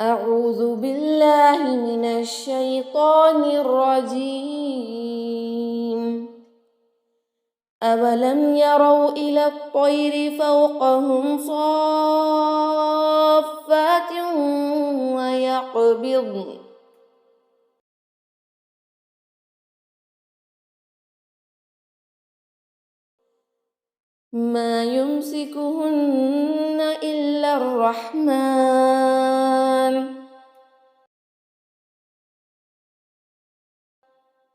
أعوذ بالله من الشيطان الرجيم. أولم يروا إلى الطير فوقهم صافات ويقبضن ما يمسكهن إلا الرحمن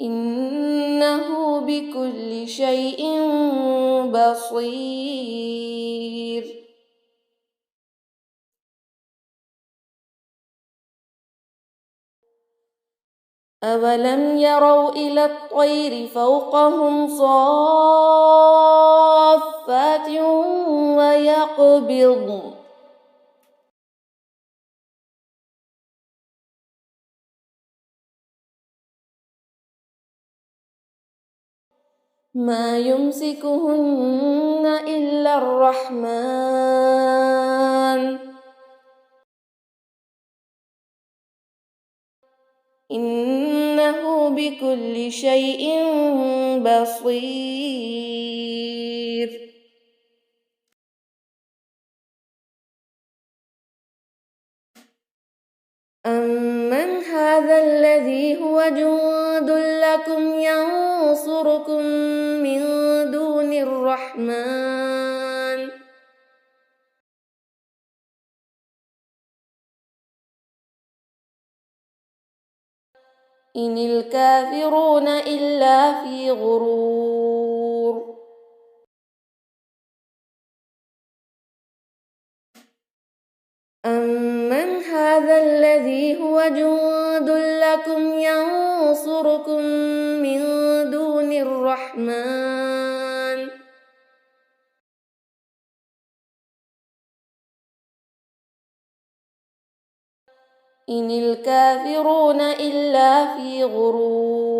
إنه بكل شيء بصير. أولم يروا إلى الطير فوقهم صافات ويقبضن ما يمسكهن إلا الرحمن إنه بكل شيء بصير. أمن هذا الذي هو جند لكم ينصركم من دون الرحمن إن الكافرون إلا في غرور. أمن هذا الذي هو جند لكم ينصركم من دون الرحمن إن الكافرون إلا في غرور.